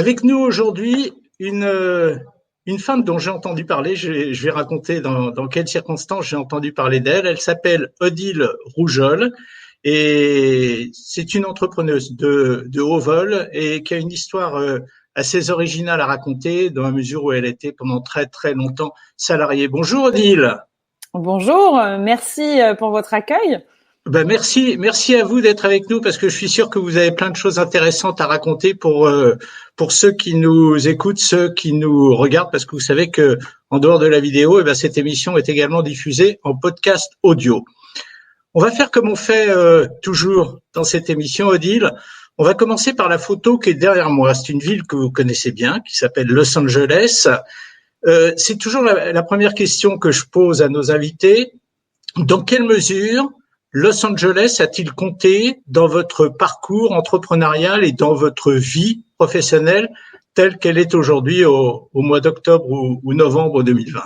Avec nous aujourd'hui, une femme dont j'ai entendu parler, je vais raconter dans quelles circonstances j'ai entendu parler d'elle. Elle s'appelle Odile Rougeol et c'est une entrepreneuse de haut vol et qui a une histoire assez originale à raconter dans la mesure où elle était pendant très très longtemps salariée. Bonjour Odile. Bonjour, merci pour votre accueil. Ben merci à vous d'être avec nous parce que je suis sûr que vous avez plein de choses intéressantes à raconter pour ceux qui nous écoutent, ceux qui nous regardent, parce que vous savez que en dehors de la vidéo, cette émission est également diffusée en podcast audio. On va faire comme on fait toujours dans cette émission, Odile. On va commencer par la photo qui est derrière moi. C'est une ville que vous connaissez bien, qui s'appelle Los Angeles. C'est toujours la première question que je pose à nos invités. Dans quelle mesure Los Angeles a-t-il compté dans votre parcours entrepreneurial et dans votre vie professionnelle telle qu'elle est aujourd'hui au mois d'octobre ou novembre 2020?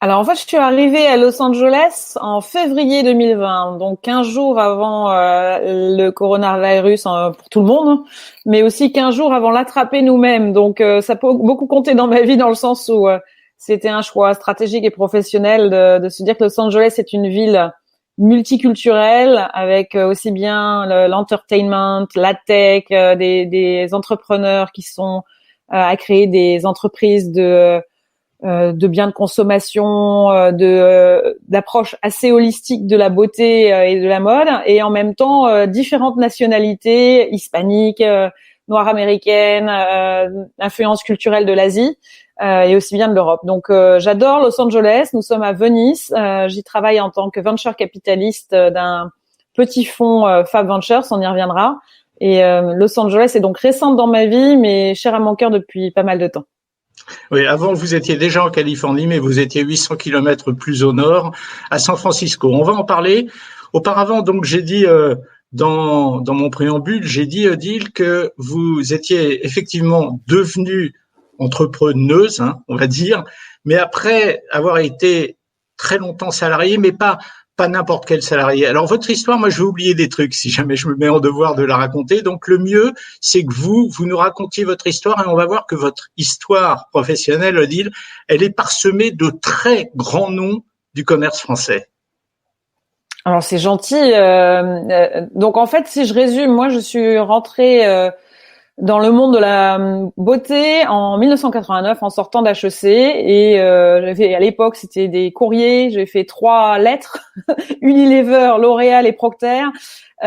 Alors en fait, je suis arrivée à Los Angeles en février 2020, donc 15 jours avant le coronavirus pour tout le monde, mais aussi 15 jours avant l'attraper nous-mêmes. Donc ça peut beaucoup compter dans ma vie dans le sens où c'était un choix stratégique et professionnel de se dire que Los Angeles est une ville multiculturelle avec aussi bien l'entertainment, la tech, des entrepreneurs qui sont à créer des entreprises de biens de consommation, d'approche assez holistique de la beauté et de la mode, et en même temps différentes nationalités hispaniques, noires américaines, influence culturelle de l'Asie. Et aussi bien de l'Europe. Donc j'adore Los Angeles, nous sommes à Venice, j'y travaille en tant que venture capitaliste d'un petit fonds Fab Ventures, on y reviendra. Et Los Angeles est donc récente dans ma vie, mais chère à mon cœur depuis pas mal de temps. Oui, avant vous étiez déjà en Californie, mais vous étiez 800 kilomètres plus au nord, à San Francisco. On va en parler. Auparavant, donc j'ai dit dans mon préambule, j'ai dit Odile que vous étiez effectivement devenue entrepreneuse, on va dire, mais après avoir été très longtemps salarié, mais pas n'importe quel salarié. Alors votre histoire, moi je vais oublier des trucs si jamais je me mets en devoir de la raconter. Donc le mieux, c'est que vous nous racontiez votre histoire et on va voir que votre histoire professionnelle, Odile, elle est parsemée de très grands noms du commerce français. Alors c'est gentil. Donc en fait, si je résume, moi je suis rentrée dans le monde de la beauté en 1989 en sortant d'HEC et j'avais à l'époque c'était des courriers, j'ai fait 3 lettres Unilever, L'Oréal et Procter et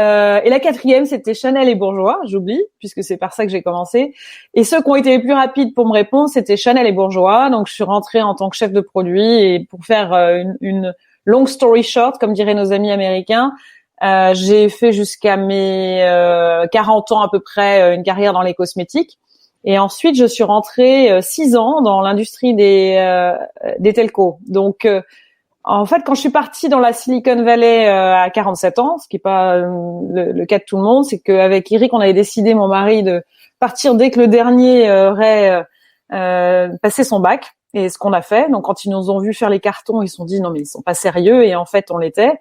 la 4e c'était Chanel et Bourjois, j'oublie puisque c'est par ça que j'ai commencé, et ceux qui ont été les plus rapides pour me répondre c'était Chanel et Bourjois. Donc je suis rentrée en tant que chef de produit et pour faire une long story short comme diraient nos amis américains, j'ai fait jusqu'à mes 40 ans à peu près une carrière dans les cosmétiques, et ensuite je suis rentrée 6 ans dans l'industrie des telcos. Donc en fait quand je suis partie dans la Silicon Valley à 47 ans, ce qui est pas le cas de tout le monde, c'est qu'avec Eric on avait décidé, mon mari, de partir dès que le dernier aurait passé son bac. Et ce qu'on a fait, donc quand ils nous ont vu faire les cartons, ils se sont dit non mais ils sont pas sérieux, et en fait on l'était.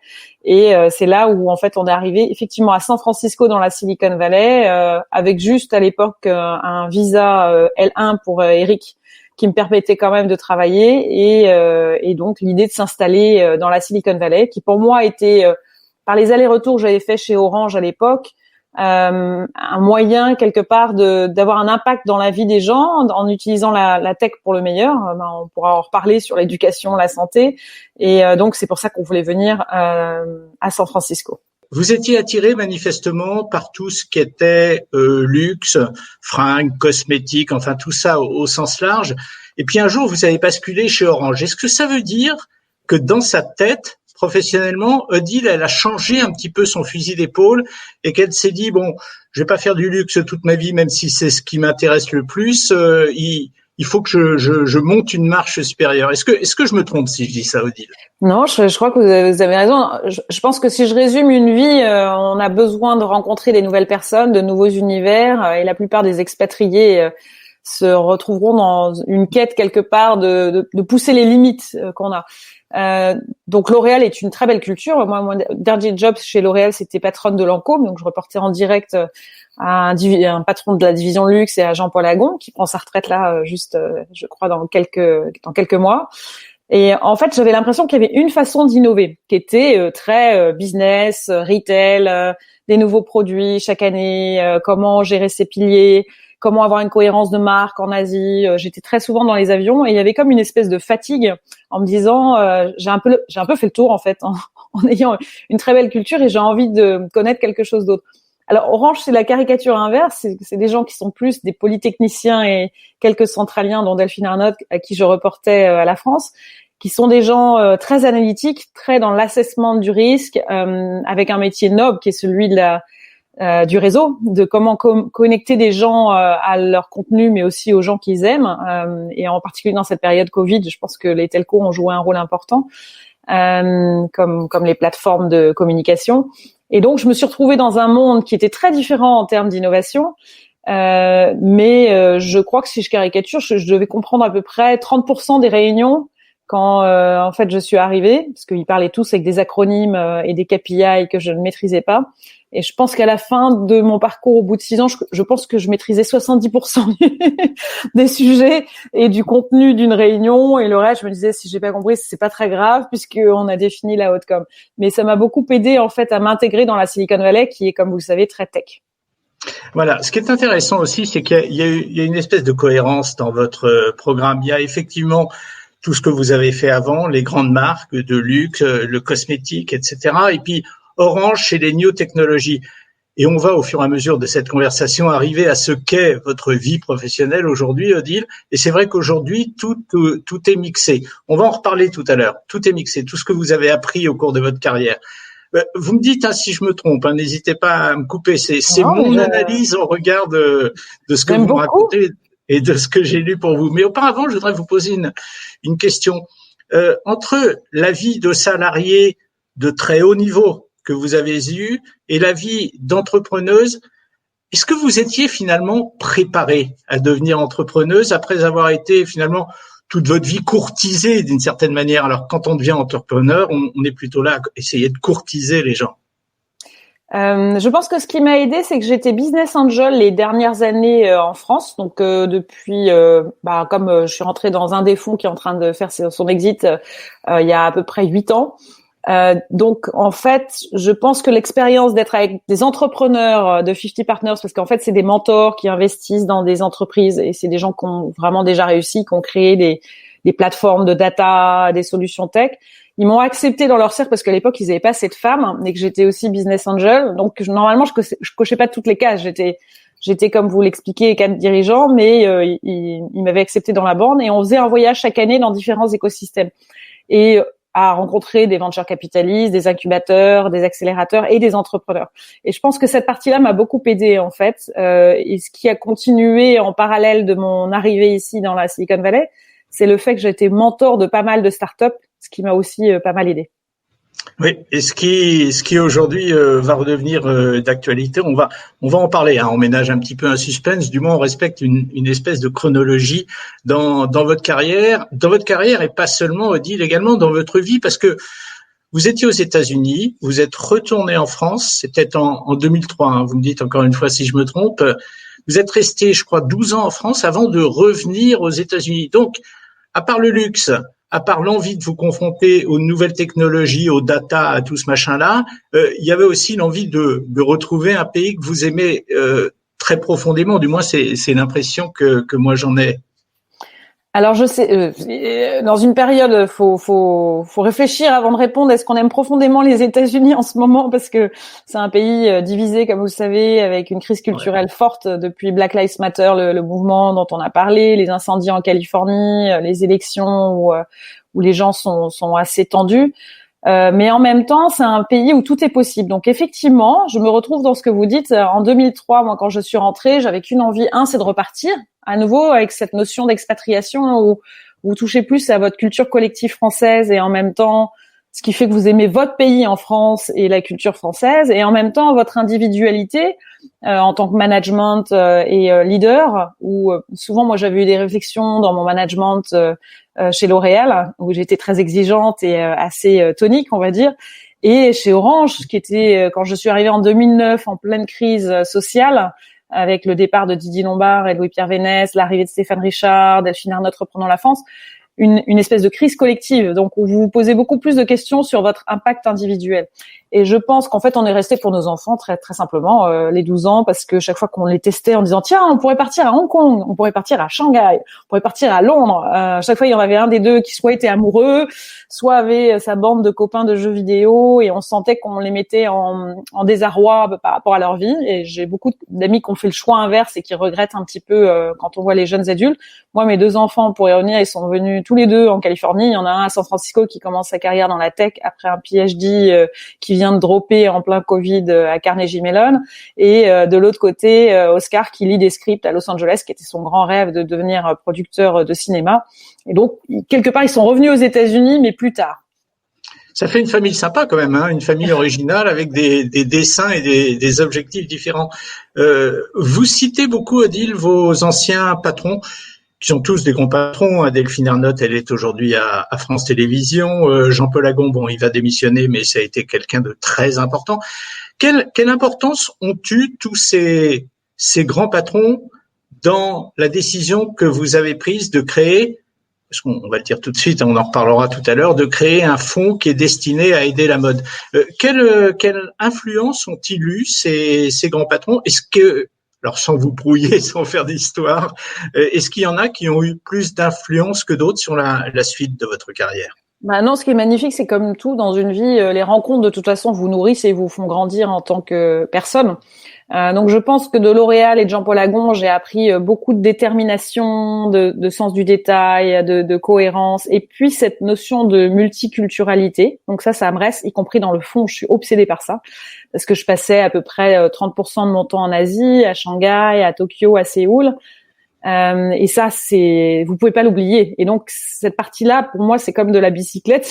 Et c'est là où en fait on est arrivé effectivement à San Francisco dans la Silicon Valley avec juste à l'époque un visa L1 pour Eric qui me permettait quand même de travailler, et donc l'idée de s'installer dans la Silicon Valley qui pour moi était par les allers-retours que j'avais fait chez Orange à l'époque un moyen quelque part d'avoir un impact dans la vie des gens en utilisant la tech pour le meilleur. On pourra en reparler sur l'éducation, la santé, et donc c'est pour ça qu'on voulait venir à San Francisco. Vous étiez attiré manifestement par tout ce qui était luxe, fringues, cosmétiques, enfin tout ça au sens large. Et puis un jour, vous avez basculé chez Orange. Est-ce que ça veut dire que dans sa tête, professionnellement, Odile, elle a changé un petit peu son fusil d'épaule et qu'elle s'est dit, bon, je vais pas faire du luxe toute ma vie, même si c'est ce qui m'intéresse le plus, il faut que je monte une marche supérieure. Est-ce que je me trompe si je dis ça, Odile? Non, je crois que vous avez raison. Je pense que si je résume une vie, on a besoin de rencontrer des nouvelles personnes, de nouveaux univers, et la plupart des expatriés se retrouveront dans une quête quelque part de pousser les limites qu'on a. Donc L'Oréal est une très belle culture. Moi, mon dernier job chez L'Oréal, c'était patronne de Lancôme, donc je reportais en direct à un patron de la division luxe et à Jean-Paul Agon, qui prend sa retraite là, je crois dans quelques mois. Et en fait, j'avais l'impression qu'il y avait une façon d'innover, qui était très business, retail, des nouveaux produits chaque année, comment gérer ses piliers, comment avoir une cohérence de marque en Asie. J'étais très souvent dans les avions et il y avait comme une espèce de fatigue en me disant j'ai un peu fait le tour en fait en ayant une très belle culture et j'ai envie de connaître quelque chose d'autre. Alors Orange, c'est la caricature inverse, c'est des gens qui sont plus des polytechniciens et quelques centraliens, dont Delphine Arnaud, à qui je reportais à la France, qui sont des gens très analytiques, très dans l'assessment du risque, avec un métier noble qui est celui de du réseau, de comment connecter des gens à leur contenu, mais aussi aux gens qu'ils aiment. Et en particulier dans cette période Covid, je pense que les telcos ont joué un rôle important, comme les plateformes de communication. Et donc, je me suis retrouvée dans un monde qui était très différent en termes d'innovation. Mais je crois que si je caricature, je devais comprendre à peu près 30% des réunions quand en fait je suis arrivée, parce qu'ils parlaient tous avec des acronymes et des KPI que je ne maîtrisais pas. Et je pense qu'à la fin de mon parcours, au bout de 6 ans, je pense que je maîtrisais 70% des sujets et du contenu d'une réunion. Et le reste, je me disais, si j'ai pas compris, c'est pas très grave puisqu'on a défini la outcome. Mais ça m'a beaucoup aidé en fait à m'intégrer dans la Silicon Valley, qui est, comme vous le savez, très tech. Voilà. Ce qui est intéressant aussi, c'est qu'il y a une espèce de cohérence dans votre programme. Il y a effectivement tout ce que vous avez fait avant, les grandes marques de luxe, le cosmétique, etc. Et puis Orange chez les new technologies. Et on va au fur et à mesure de cette conversation arriver à ce qu'est votre vie professionnelle aujourd'hui, Odile. Et c'est vrai qu'aujourd'hui, tout est mixé. On va en reparler tout à l'heure. Tout est mixé, tout ce que vous avez appris au cours de votre carrière. Vous me dites si je me trompe, n'hésitez pas à me couper. C'est mon analyse au regard de ce que vous me racontez et de ce que j'ai lu pour vous. Mais auparavant, je voudrais vous poser une question. Entre la vie de salarié de très haut niveau que vous avez eue et la vie d'entrepreneuse, est-ce que vous étiez finalement préparée à devenir entrepreneuse après avoir été finalement toute votre vie courtisée d'une certaine manière? Alors quand on devient entrepreneur, on est plutôt là à essayer de courtiser les gens. Je pense que ce qui m'a aidé, c'est que j'étais business angel les dernières années en France. Donc depuis, comme je suis rentrée dans un des fonds qui est en train de faire son exit il y a à peu près 8 ans. Donc en fait, je pense que l'expérience d'être avec des entrepreneurs de 50 Partners, parce qu'en fait c'est des mentors qui investissent dans des entreprises et c'est des gens qui ont vraiment déjà réussi, qui ont créé des plateformes de data, des solutions tech. Ils m'ont accepté dans leur cercle parce qu'à l'époque ils n'avaient pas assez de femmes et que j'étais aussi business angel. Donc normalement je cochais pas toutes les cases. J'étais comme vous l'expliquez, cadre dirigeant, mais ils m'avaient accepté dans la bande et on faisait un voyage chaque année dans différents écosystèmes. Et à rencontrer des venture capitalistes, des incubateurs, des accélérateurs et des entrepreneurs. Et je pense que cette partie-là m'a beaucoup aidée en fait. Et ce qui a continué en parallèle de mon arrivée ici dans la Silicon Valley, c'est le fait que j'ai été mentor de pas mal de startups, ce qui m'a aussi pas mal aidé. Oui, et ce qui aujourd'hui va redevenir d'actualité, on va en parler. On ménage un petit peu un suspense. Du moins, on respecte une espèce de chronologie dans votre carrière, et pas seulement, Odile, également dans votre vie, parce que vous étiez aux États-Unis, vous êtes retourné en France, c'est peut-être en 2003. Vous me dites encore une fois si je me trompe. Vous êtes resté, je crois, 12 ans en France avant de revenir aux États-Unis. Donc, à part le luxe, à part l'envie de vous confronter aux nouvelles technologies, aux data, à tout ce machin-là, il y avait aussi l'envie de retrouver un pays que vous aimez très profondément. Du moins, c'est l'impression que moi j'en ai. Alors je sais, dans une période, faut réfléchir avant de répondre. Est-ce qu'on aime profondément les États-Unis en ce moment, parce que c'est un pays divisé, comme vous le savez, avec une crise culturelle forte depuis Black Lives Matter, le mouvement dont on a parlé, les incendies en Californie, les élections où les gens sont assez tendus. Mais en même temps, c'est un pays où tout est possible. Donc effectivement, je me retrouve dans ce que vous dites. En 2003, moi, quand je suis rentrée, j'avais qu'une envie, c'est de repartir à nouveau avec cette notion d'expatriation où vous touchez plus à votre culture collective française et en même temps, ce qui fait que vous aimez votre pays en France et la culture française et en même temps votre individualité en tant que management et leader, où souvent moi j'avais eu des réflexions dans mon management chez L'Oréal, où j'étais très exigeante et assez tonique, on va dire. Et chez Orange, qui était, quand je suis arrivée en 2009, en pleine crise sociale, avec le départ de Didier Lombard et Louis-Pierre Vénès, l'arrivée de Stéphane Richard, Delphine Ernotte reprenant la France, une espèce de crise collective. Donc, où vous vous posez beaucoup plus de questions sur votre impact individuel. Et je pense qu'en fait, on est resté pour nos enfants très très simplement les 12 ans, parce que chaque fois qu'on les testait en disant tiens, on pourrait partir à Hong Kong, on pourrait partir à Shanghai, on pourrait partir à Londres. Chaque fois, il y en avait un des deux qui soit était amoureux, soit avait sa bande de copains de jeux vidéo, et on sentait qu'on les mettait en désarroi par rapport à leur vie. Et j'ai beaucoup d'amis qui ont fait le choix inverse et qui regrettent un petit peu quand on voit les jeunes adultes. Moi, mes 2 enfants, pour y revenir, ils sont venus tous les 2 en Californie. Il y en a un à San Francisco qui commence sa carrière dans la tech après un PhD qui vient de dropper en plein Covid à Carnegie Mellon, et de l'autre côté Oscar qui lit des scripts à Los Angeles, qui était son grand rêve de devenir producteur de cinéma. Et donc quelque part ils sont revenus aux États-Unis, mais plus tard. Ça fait une famille sympa quand même, hein, une famille originale avec des dessins et des objectifs différents. Vous citez beaucoup, Odile, vos anciens patrons, qui sont tous des grands patrons. Delphine Ernotte, elle est aujourd'hui à France Télévisions. Jean-Paul Agon, bon, il va démissionner, mais ça a été quelqu'un de très important. Quelle importance ont eu tous ces grands patrons dans la décision que vous avez prise de créer, parce qu'on va le dire tout de suite, on en reparlera tout à l'heure, de créer un fonds qui est destiné à aider la mode. Quelle influence ont-ils eu ces grands patrons? Est-ce que, alors sans vous brouiller, sans faire d'histoire, est-ce qu'il y en a qui ont eu plus d'influence que d'autres sur la suite de votre carrière? Bah non, ce qui est magnifique, c'est comme tout dans une vie, les rencontres de toute façon vous nourrissent et vous font grandir en tant que personne. Donc je pense que de L'Oréal et de Jean-Paul Agon, j'ai appris beaucoup de détermination, de sens du détail, de cohérence, et puis cette notion de multiculturalité. Donc ça me reste, y compris dans le fond, je suis obsédée par ça, parce que je passais à peu près 30% de mon temps en Asie, à Shanghai, à Tokyo, à Séoul. Et ça, vous pouvez pas l'oublier. Et donc cette partie-là, pour moi, c'est comme de la bicyclette.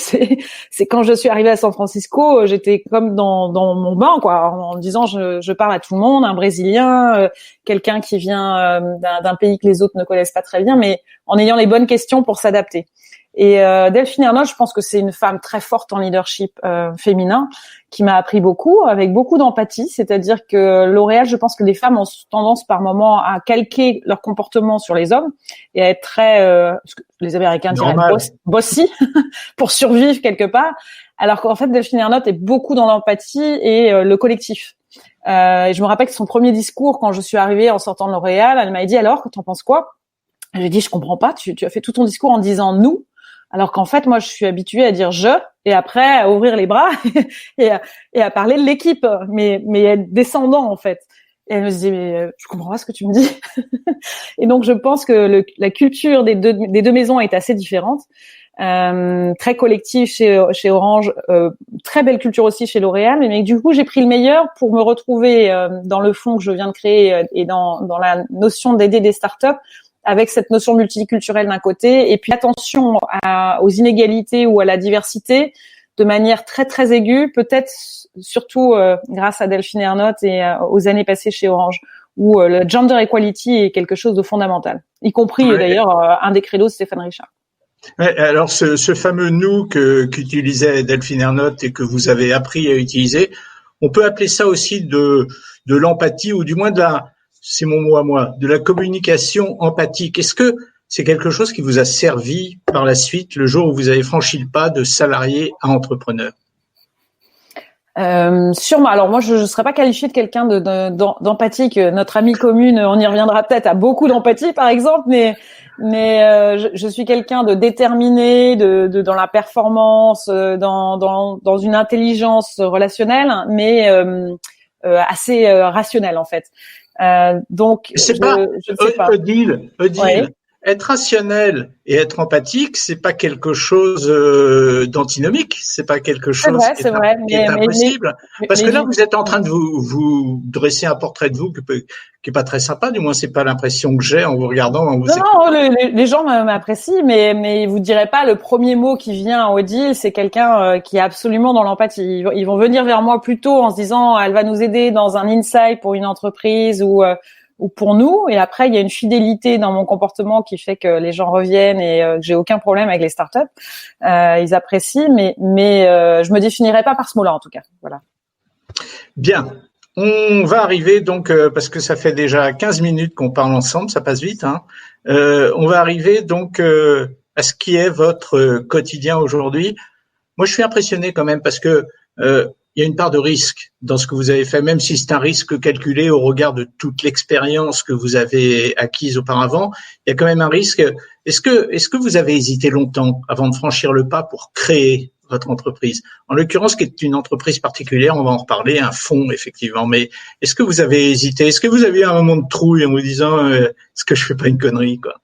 C'est quand je suis arrivée à San Francisco, j'étais comme dans mon bain, quoi, en disant je parle à tout le monde, un Brésilien, quelqu'un qui vient d'un pays que les autres ne connaissent pas très bien, mais en ayant les bonnes questions pour s'adapter. Et Delphine Ernotte, je pense que c'est une femme très forte en leadership féminin, qui m'a appris beaucoup, avec beaucoup d'empathie. C'est-à-dire que L'Oréal, je pense que les femmes ont tendance par moment à calquer leur comportement sur les hommes et à être très, ce que les Américains diraient bossy, pour survivre quelque part. Alors qu'en fait, Delphine Ernotte est beaucoup dans l'empathie et le collectif. Et je me rappelle que son premier discours, quand je suis arrivée en sortant de L'Oréal, elle m'a dit alors, t'en penses quoi? J'ai dit je comprends pas. Tu as fait tout ton discours en disant nous. Alors qu'en fait, moi, je suis habituée à dire je, et après à ouvrir les bras et à parler de l'équipe, mais être descendant en fait. Et elle me disait mais je comprends pas ce que tu me dis. Et donc je pense que la culture des deux maisons est assez différente, très collective chez Orange, très belle culture aussi chez L'Oréal. Mais du coup, j'ai pris le meilleur pour me retrouver dans le fonds que je viens de créer et dans la notion d'aider des startups, avec cette notion multiculturelle d'un côté, et puis attention aux inégalités ou à la diversité de manière très très aiguë, peut-être surtout grâce à Delphine Ernotte et aux années passées chez Orange, où le gender equality est quelque chose de fondamental, y compris d'ailleurs un des credos de Stéphane Richard. Ouais, alors ce fameux nous qu'utilisait Delphine Ernotte et que vous avez appris à utiliser, on peut appeler ça aussi de l'empathie, ou du moins c'est mon mot à moi, de la communication empathique. Est-ce que c'est quelque chose qui vous a servi par la suite, le jour où vous avez franchi le pas de salarié à entrepreneur? Sûrement. Alors moi, je ne serais pas qualifiée de quelqu'un d'empathique. Notre amie commune, on y reviendra peut-être, a beaucoup d'empathie, par exemple, mais je suis quelqu'un de déterminé, dans la performance, dans une intelligence relationnelle, mais assez rationnelle en fait. Donc, je ne sais pas. Odile, ouais. Être rationnel et être empathique, c'est pas quelque chose d'antinomique, c'est pas quelque chose qui est impossible. Parce que là, vous êtes en train de vous dresser un portrait de vous qui est pas très sympa, du moins c'est pas l'impression que j'ai en vous regardant. Non, les gens m'apprécient, mais vous direz pas le premier mot qui vient à Odile, c'est quelqu'un qui est absolument dans l'empathie. Ils vont venir vers moi plutôt en se disant elle va nous aider dans un insight pour une entreprise, ou ou pour nous. Et après, il y a une fidélité dans mon comportement qui fait que les gens reviennent et que j'ai aucun problème avec les startups. Ils apprécient, mais je me définirais pas par ce mot-là en tout cas. Voilà. Bien. On va arriver donc, parce que ça fait déjà 15 minutes qu'on parle ensemble, ça passe vite, hein. On va arriver donc à ce qui est votre quotidien aujourd'hui. Moi, je suis impressionné quand même parce que il y a une part de risque dans ce que vous avez fait, même si c'est un risque calculé au regard de toute l'expérience que vous avez acquise auparavant. Il y a quand même un risque. Est-ce que vous avez hésité longtemps avant de franchir le pas pour créer votre entreprise? En l'occurrence, qui est une entreprise particulière, on va en reparler, un fonds effectivement. Mais est-ce que vous avez hésité? Est-ce que vous avez eu un moment de trouille en vous disant est-ce que je fais pas une connerie, quoi?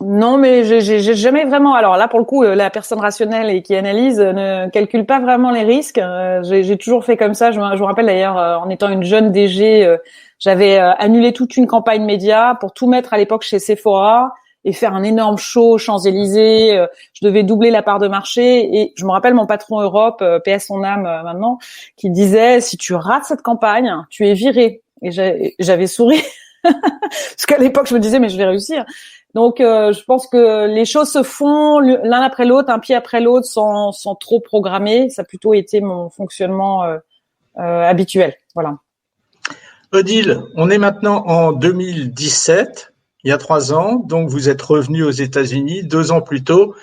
Non, mais j'ai jamais vraiment. Alors là, pour le coup, la personne rationnelle et qui analyse ne calcule pas vraiment les risques. J'ai toujours fait comme ça. Je me rappelle d'ailleurs, en étant une jeune DG, j'avais annulé toute une campagne média pour tout mettre à l'époque chez Sephora et faire un énorme show aux Champs-Élysées. Je devais doubler la part de marché et je me rappelle mon patron Europe, paix à son âme maintenant, qui disait si tu rates cette campagne, tu es viré. Et j'avais souri parce qu'à l'époque je me disais mais je vais réussir. Donc, je pense que les choses se font l'un après l'autre, un pied après l'autre, sans trop programmer. Ça a plutôt été mon fonctionnement habituel. Voilà. Odile, on est maintenant en 2017, il y a 3 ans. Donc, vous êtes revenu aux États-Unis 2 ans plus tôt.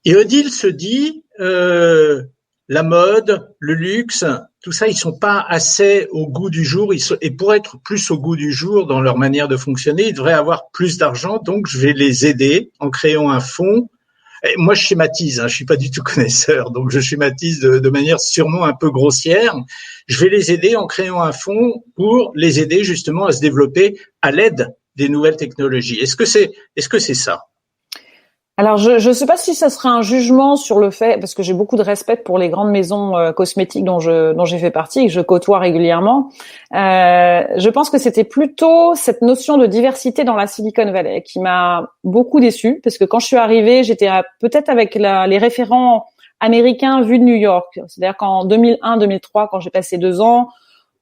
Et Odile se dit, la mode, le luxe, tout ça, ils sont pas assez au goût du jour. Et pour être plus au goût du jour dans leur manière de fonctionner, ils devraient avoir plus d'argent. Donc, je vais les aider en créant un fonds. Et moi, je schématise, hein, je suis pas du tout connaisseur, donc je schématise de manière sûrement un peu grossière. Je vais les aider en créant un fonds pour les aider justement à se développer à l'aide des nouvelles technologies. Est-ce que c'est ça? Alors, je sais pas si ça sera un jugement sur le fait, parce que j'ai beaucoup de respect pour les grandes maisons cosmétiques dont j'ai fait partie et que je côtoie régulièrement. Je pense que c'était plutôt cette notion de diversité dans la Silicon Valley qui m'a beaucoup déçue, parce que quand je suis arrivée, j'étais peut-être avec les référents américains vus de New York. C'est-à-dire qu'en 2001-2003, quand j'ai passé 2 ans,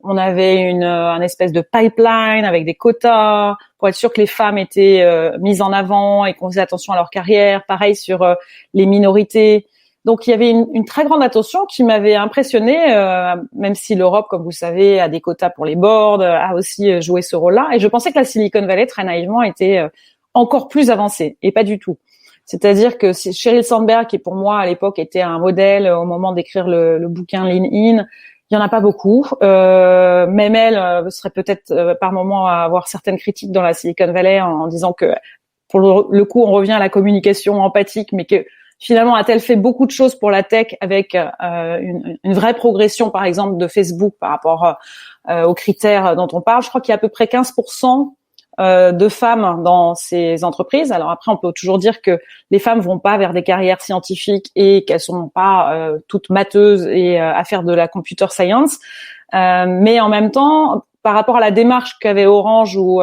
on avait un espèce de pipeline avec des quotas pour être sûr que les femmes étaient mises en avant et qu'on faisait attention à leur carrière. Pareil sur les minorités. Donc il y avait une très grande attention qui m'avait impressionnée, même si l'Europe, comme vous savez, a des quotas pour les boards, a aussi joué ce rôle-là. Et je pensais que la Silicon Valley, très naïvement, était encore plus avancée, et pas du tout. C'est-à-dire que Sheryl Sandberg, qui pour moi à l'époque était un modèle au moment d'écrire le bouquin Lean In, il y en a pas beaucoup. Même elle serait peut-être par moment à avoir certaines critiques dans la Silicon Valley en disant que pour le coup on revient à la communication empathique, mais que finalement a-t-elle fait beaucoup de choses pour la tech avec une vraie progression par exemple de Facebook par rapport aux critères dont on parle. Je crois qu'il y a à peu près 15% de femmes dans ces entreprises. Alors après, on peut toujours dire que les femmes vont pas vers des carrières scientifiques et qu'elles sont pas toutes matheuses et à faire de la computer science. Mais en même temps, par rapport à la démarche qu'avait Orange ou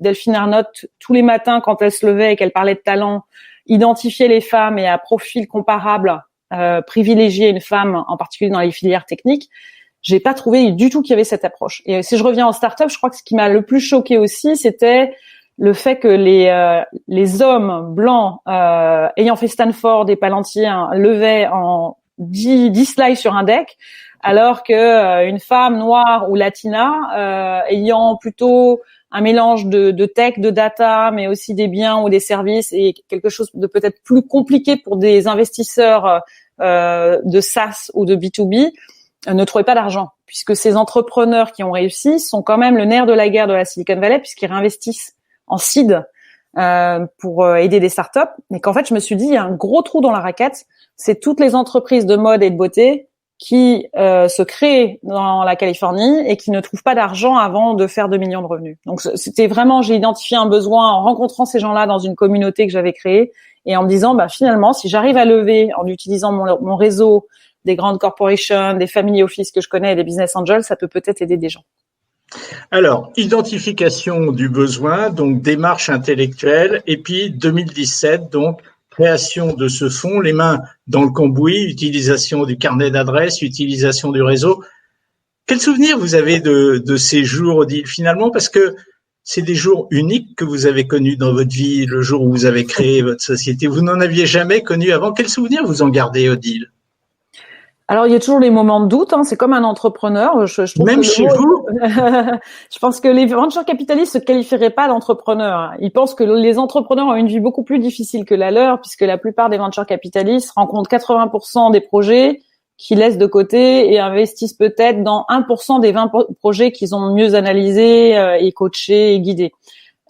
Delphine Arnott, tous les matins quand elle se levait et qu'elle parlait de talent, identifier les femmes et à profil comparable, privilégier une femme, en particulier dans les filières techniques, j'ai pas trouvé du tout qu'il y avait cette approche. Et si je reviens en start-up, je crois que ce qui m'a le plus choqué aussi, c'était le fait que les hommes blancs ayant fait Stanford et Palantir levaient en 10 slides sur un deck, alors que une femme noire ou latina ayant plutôt un mélange de tech, de data, mais aussi des biens ou des services et quelque chose de peut-être plus compliqué pour des investisseurs de SaaS ou de B2B, ne trouvaient pas d'argent, puisque ces entrepreneurs qui ont réussi sont quand même le nerf de la guerre de la Silicon Valley, puisqu'ils réinvestissent en seed pour aider des startups. Et qu'en fait, je me suis dit, il y a un gros trou dans la raquette, c'est toutes les entreprises de mode et de beauté qui se créent dans la Californie et qui ne trouvent pas d'argent avant de faire 2 millions de revenus. Donc c'était vraiment, j'ai identifié un besoin en rencontrant ces gens-là dans une communauté que j'avais créée et en me disant, finalement, si j'arrive à lever en utilisant mon réseau des grandes corporations, des family office que je connais et des business angels, ça peut peut-être aider des gens. Alors, identification du besoin, donc démarche intellectuelle, et puis 2017, donc création de ce fonds, les mains dans le cambouis, utilisation du carnet d'adresses, utilisation du réseau. Quel souvenir vous avez de ces jours, Odile, finalement, parce que c'est des jours uniques que vous avez connus dans votre vie, le jour où vous avez créé votre société. Vous n'en aviez jamais connu avant. Quel souvenir vous en gardez, Odile? Alors, il y a toujours les moments de doute. C'est comme un entrepreneur. Je trouve Même que chez vous? je pense que les venture capitalistes se qualifieraient pas d'entrepreneurs. Ils pensent que les entrepreneurs ont une vie beaucoup plus difficile que la leur, puisque la plupart des venture capitalistes rencontrent 80% des projets qui laissent de côté et investissent peut-être dans 1% des 20 projets qu'ils ont mieux analysés et coachés et guidés.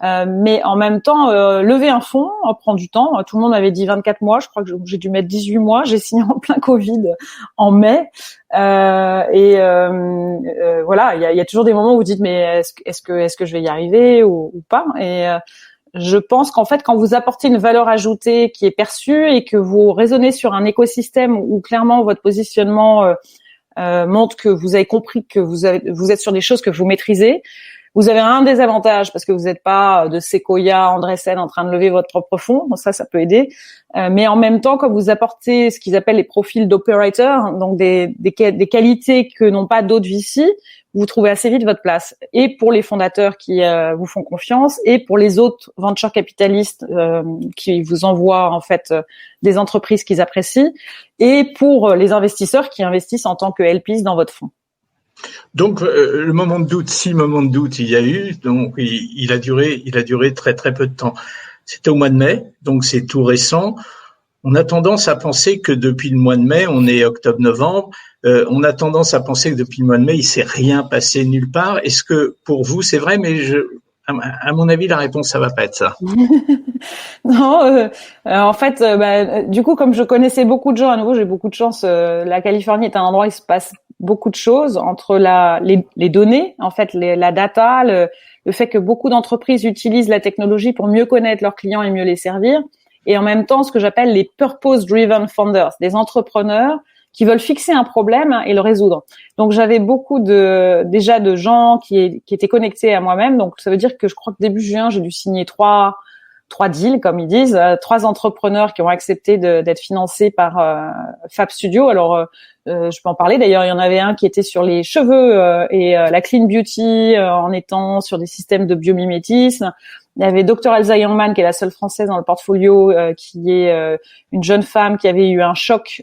Mais en même temps, lever un fonds prend du temps. Tout le monde m'avait dit 24 mois. Je crois que j'ai dû mettre 18 mois. J'ai signé en plein Covid en mai. Voilà, il y a toujours des moments où vous dites mais est-ce que je vais y arriver ou pas. Et je pense qu'en fait, quand vous apportez une valeur ajoutée qui est perçue et que vous raisonnez sur un écosystème où clairement votre positionnement montre que vous avez compris que vous êtes sur des choses que vous maîtrisez. Vous avez un désavantage parce que vous n'êtes pas de Sequoia, Andreessen en train de lever votre propre fonds. Ça peut aider. Mais en même temps, quand vous apportez ce qu'ils appellent les profils d'operator, donc des qualités que n'ont pas d'autres VC, vous trouvez assez vite votre place. Et pour les fondateurs qui vous font confiance, et pour les autres venture capitalistes qui vous envoient en fait des entreprises qu'ils apprécient, et pour les investisseurs qui investissent en tant que LPs dans votre fonds. Donc le moment de doute, si moment de doute il y a eu, donc il a duré très très peu de temps. C'était au mois de mai, donc c'est tout récent. On a tendance à penser que depuis le mois de mai, on est octobre-novembre, on a tendance à penser que depuis le mois de mai, il s'est rien passé nulle part. Est-ce que pour vous c'est vrai? Mais à mon avis, la réponse ça va pas être ça. Non, en fait, du coup, comme je connaissais beaucoup de gens, à nouveau, j'ai beaucoup de chance. La Californie est un endroit où il se passe beaucoup de choses entre les données, en fait, la data, le fait que beaucoup d'entreprises utilisent la technologie pour mieux connaître leurs clients et mieux les servir, et en même temps, ce que j'appelle les purpose-driven founders, des entrepreneurs qui veulent fixer un problème et le résoudre. Donc, j'avais beaucoup déjà de gens qui étaient connectés à moi-même. Donc, ça veut dire que je crois que début juin, j'ai dû signer trois deals, comme ils disent, 3 entrepreneurs qui ont accepté d'être financés par Fab Studio. Alors, je peux en parler. D'ailleurs, il y en avait un qui était sur les cheveux et la clean beauty en étant sur des systèmes de biomimétisme. Il y avait Dr Elsa Youngman, qui est la seule française dans le portfolio, qui est une jeune femme qui avait eu un choc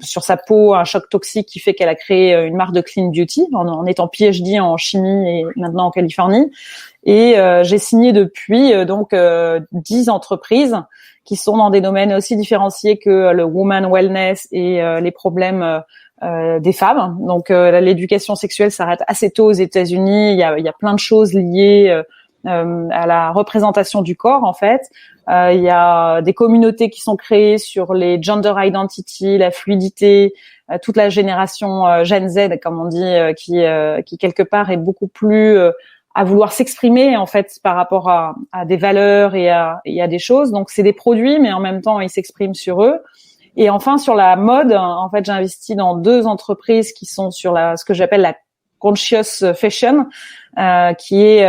sur sa peau, un choc toxique qui fait qu'elle a créé une marque de clean beauty en étant PhD en chimie et maintenant en Californie. Et j'ai signé depuis 10 entreprises qui sont dans des domaines aussi différenciés que le woman wellness et les problèmes des femmes. Donc l'éducation sexuelle s'arrête assez tôt aux États-Unis. Il y a plein de choses liées à la représentation du corps en fait. Il y a des communautés qui sont créées sur les gender identity, la fluidité, toute la génération Gen Z comme on dit, qui quelque part est beaucoup plus à vouloir s'exprimer en fait par rapport à des valeurs et à des choses. Donc c'est des produits, mais en même temps ils s'expriment sur eux. Et enfin sur la mode, en fait j'ai investi dans 2 entreprises qui sont sur ce que j'appelle la conscious fashion, qui est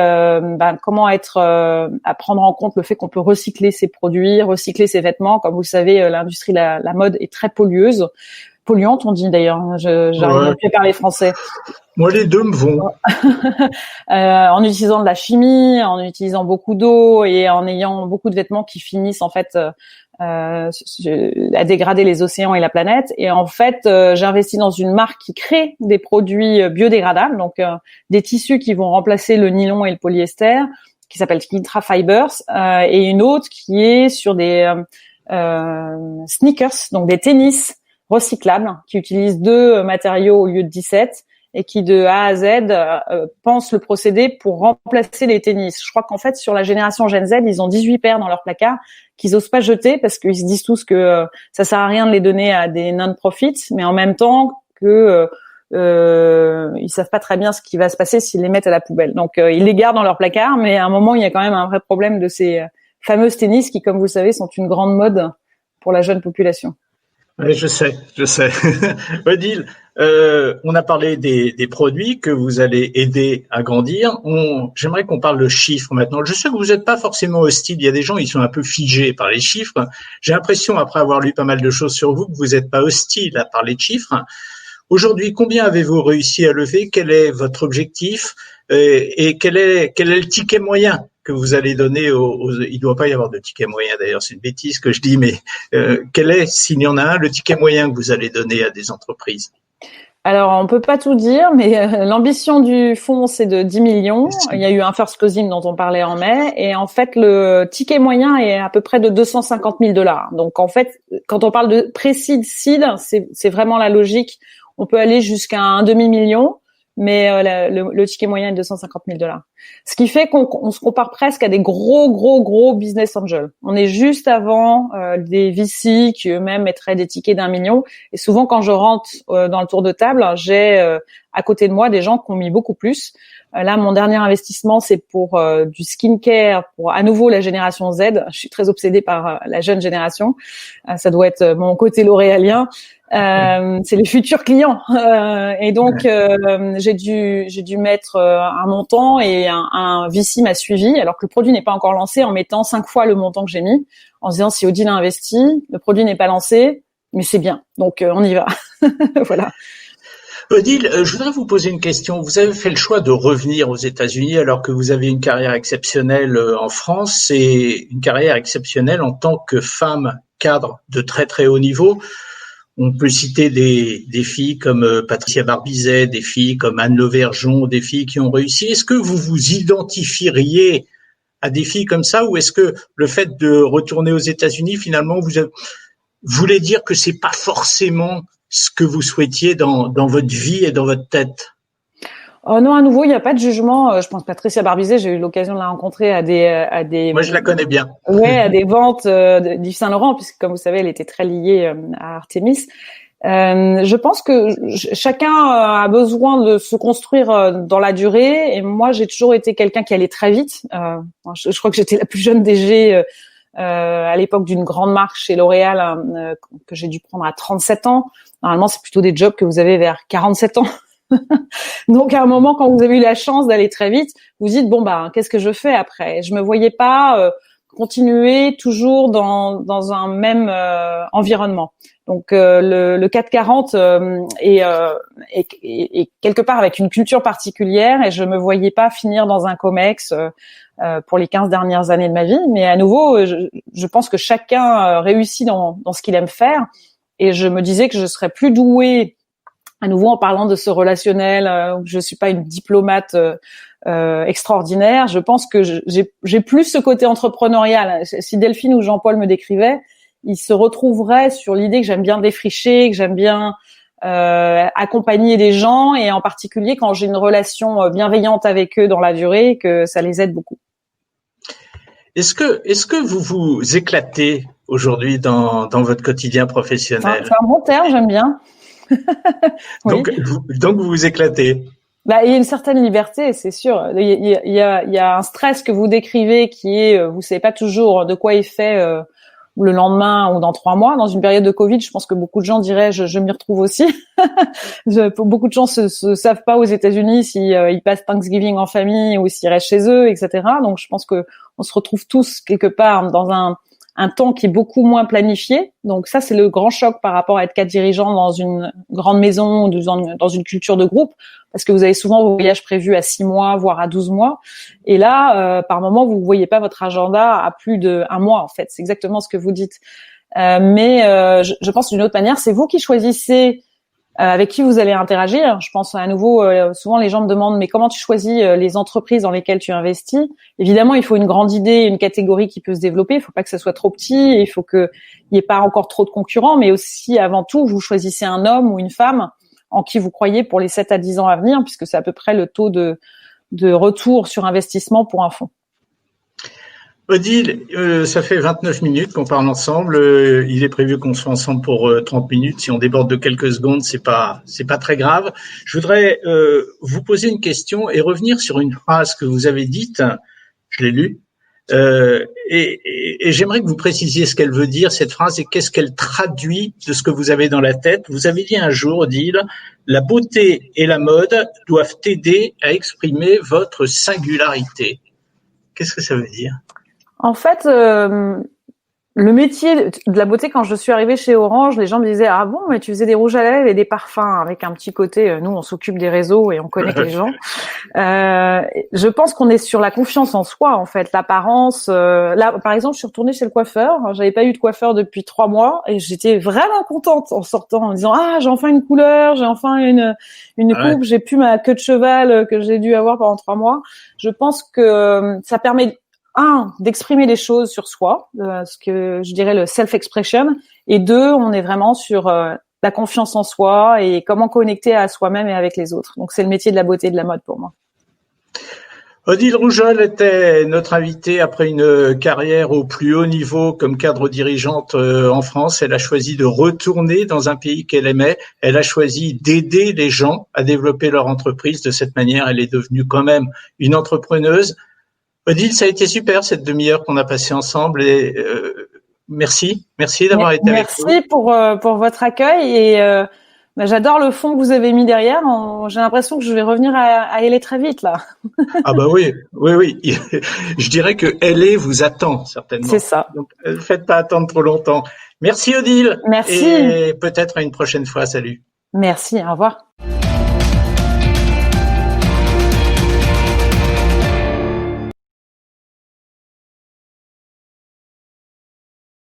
comment à prendre en compte le fait qu'on peut recycler ses produits, recycler ses vêtements. Comme vous le savez, l'industrie la mode est très polluante, on dit d'ailleurs. J'arrive à parler français. Moi, les deux me vont. En utilisant de la chimie, en utilisant beaucoup d'eau et en ayant beaucoup de vêtements qui finissent en fait à dégrader les océans et la planète. Et en fait, j'ai investi dans une marque qui crée des produits biodégradables, donc des tissus qui vont remplacer le nylon et le polyester, qui s'appelle Kintra Fibers, et une autre qui est sur des sneakers, donc des tennis recyclables, qui utilisent 2 matériaux au lieu de 17 et qui de A à Z pensent le procédé pour remplacer les tennis. Je crois qu'en fait, sur la génération Gen Z, ils ont 18 paires dans leur placard qu'ils osent pas jeter parce qu'ils se disent tous que ça sert à rien de les donner à des non-profits, mais en même temps que ils savent pas très bien ce qui va se passer s'ils les mettent à la poubelle. Donc ils les gardent dans leur placard, mais à un moment, il y a quand même un vrai problème de ces fameuses tennis qui, comme vous le savez, sont une grande mode pour la jeune population. Oui, je sais. Odile, on a parlé des produits que vous allez aider à grandir. J'aimerais qu'on parle de chiffres maintenant. Je sais que vous n'êtes pas forcément hostile. Il y a des gens, ils sont un peu figés par les chiffres. J'ai l'impression, après avoir lu pas mal de choses sur vous, que vous n'êtes pas hostile à parler de chiffres. Aujourd'hui, combien avez-vous réussi à lever? Quel est votre objectif? Et quel est le ticket moyen que vous allez donner il ne doit pas y avoir de ticket moyen d'ailleurs, c'est une bêtise que je dis, mais quel est, s'il y en a un, le ticket moyen que vous allez donner à des entreprises? Alors, on peut pas tout dire, mais l'ambition du fonds, c'est de 10 millions. Il y a eu un first closing dont on parlait en mai. Et en fait, le ticket moyen est à peu près de $250,000. Donc, en fait, quand on parle de pré-seed, seed, c'est vraiment la logique. On peut aller jusqu'à un demi-million, mais le ticket moyen est de $250,000. Ce qui fait qu'on se compare presque à des gros business angels. On est juste avant des VC qui eux-mêmes mettraient des tickets d'1 million. Et souvent, quand je rentre dans le tour de table, j'ai à côté de moi des gens qui ont mis beaucoup plus. Là, mon dernier investissement, c'est pour du skincare, pour à nouveau la génération Z. Je suis très obsédée par la jeune génération. Ça doit être mon côté l'oréalien. C'est les futurs clients. Et donc, j'ai dû mettre un montant et un VC m'a suivi, alors que le produit n'est pas encore lancé, en mettant 5 fois le montant que j'ai mis, en se disant si Odile a investi, le produit n'est pas lancé, mais c'est bien. Donc, on y va. Voilà. Odile, je voudrais vous poser une question. Vous avez fait le choix de revenir aux États-Unis alors que vous avez une carrière exceptionnelle en France et une carrière exceptionnelle en tant que femme cadre de très très haut niveau. On peut citer des filles comme Patricia Barbizet, des filles comme Anne Lauvergeon, des filles qui ont réussi. Est-ce que vous vous identifieriez à des filles comme ça, ou est-ce que le fait de retourner aux États-Unis, finalement, vous voulez dire que c'est pas forcément ce que vous souhaitiez dans votre vie et dans votre tête? Oh non, à nouveau, il n'y a pas de jugement. Je pense Patricia Barbizet, j'ai eu l'occasion de la rencontrer à des. Moi, je la connais bien. Ouais, à des ventes d'Yves Saint Laurent, puisque comme vous savez, elle était très liée à Artemis. Je pense que chacun a besoin de se construire dans la durée. Et moi, j'ai toujours été quelqu'un qui allait très vite. Je crois que j'étais la plus jeune DG à l'époque d'une grande marque chez L'Oréal que j'ai dû prendre à 37 ans. Normalement, c'est plutôt des jobs que vous avez vers 47 ans. Donc, à un moment, quand vous avez eu la chance d'aller très vite, vous dites, bon, qu'est-ce que je fais après? Je me voyais pas continuer toujours dans un même environnement. Donc, le 440 est quelque part avec une culture particulière et je me voyais pas finir dans un COMEX pour les 15 dernières années de ma vie. Mais à nouveau, je pense que chacun réussit dans ce qu'il aime faire. Et je me disais que je serais plus douée, à nouveau en parlant de ce relationnel, je suis pas une diplomate extraordinaire. Je pense que j'ai plus ce côté entrepreneurial. Si Delphine ou Jean-Paul me décrivaient, ils se retrouveraient sur l'idée que j'aime bien défricher, que j'aime bien accompagner des gens, et en particulier quand j'ai une relation bienveillante avec eux dans la durée, que ça les aide beaucoup. Est-ce que vous vous éclatez aujourd'hui dans votre quotidien professionnel? C'est un bon terme, j'aime bien. Oui. Donc vous vous éclatez. Il y a une certaine liberté, c'est sûr. Il y a un stress que vous décrivez qui est, vous savez pas toujours de quoi il fait le lendemain ou dans 3 mois. Dans une période de Covid, je pense que beaucoup de gens diraient, je m'y retrouve aussi. Beaucoup de gens se savent pas aux États-Unis si ils passent Thanksgiving en famille ou s'ils restent chez eux, etc. Donc je pense que on se retrouve tous quelque part dans un temps qui est beaucoup moins planifié. Donc ça, c'est le grand choc par rapport à être 4 dirigeants dans une grande maison ou dans une culture de groupe, parce que vous avez souvent vos voyages prévus à 6 mois, voire à 12 mois. Et là, par moment, vous voyez pas votre agenda à plus d'1 mois, en fait. C'est exactement ce que vous dites. Mais je pense d'une autre manière, c'est vous qui choisissez avec qui vous allez interagir. Je pense à nouveau, souvent les gens me demandent, mais comment tu choisis les entreprises dans lesquelles tu investis? Évidemment, il faut une grande idée, une catégorie qui peut se développer. Il faut pas que ça soit trop petit. Il faut qu'il n'y ait pas encore trop de concurrents, mais aussi, avant tout, vous choisissez un homme ou une femme en qui vous croyez pour les 7 à 10 ans à venir, puisque c'est à peu près le taux de retour sur investissement pour un fonds. Odile, ça fait 29 minutes qu'on parle ensemble. Il est prévu qu'on soit ensemble pour 30 minutes. Si on déborde de quelques secondes, c'est pas très grave. Je voudrais vous poser une question et revenir sur une phrase que vous avez dite. Je l'ai lue. Et j'aimerais que vous précisiez ce qu'elle veut dire, cette phrase, et qu'est-ce qu'elle traduit de ce que vous avez dans la tête. Vous avez dit un jour, Odile, la beauté et la mode doivent aider à exprimer votre singularité. Qu'est-ce que ça veut dire? En fait, Le métier de la beauté, quand je suis arrivée chez Orange, les gens me disaient ah bon, mais tu faisais des rouges à lèvres et des parfums avec un petit côté. Nous, on s'occupe des réseaux et on connecte les gens. Je pense qu'on est sur la confiance en soi, en fait, l'apparence. Là, par exemple, je suis retournée chez le coiffeur. J'avais pas eu de coiffeur depuis 3 mois et j'étais vraiment contente en sortant, en disant ah j'ai enfin une couleur, j'ai enfin une coupe, j'ai plus ma queue de cheval que j'ai dû avoir pendant 3 mois. Je pense que ça permet d'exprimer les choses sur soi, ce que je dirais le self-expression, et 2, on est vraiment sur la confiance en soi et comment connecter à soi-même et avec les autres. Donc c'est le métier de la beauté et de la mode pour moi. Odile Roujol était notre invitée après une carrière au plus haut niveau comme cadre dirigeante en France. Elle a choisi de retourner dans un pays qu'elle aimait. Elle a choisi d'aider les gens à développer leur entreprise. De cette manière, elle est devenue quand même une entrepreneuse. Odile, ça a été super cette demi-heure qu'on a passée ensemble et merci d'avoir été avec nous. Merci pour votre accueil et j'adore le fond que vous avez mis derrière. J'ai l'impression que je vais revenir à LA très vite là. Ah bah oui. Je dirais que LA vous attend certainement. C'est ça. Donc faites pas attendre trop longtemps. Merci Odile. Merci. Et peut-être à une prochaine fois. Salut. Merci. Au revoir.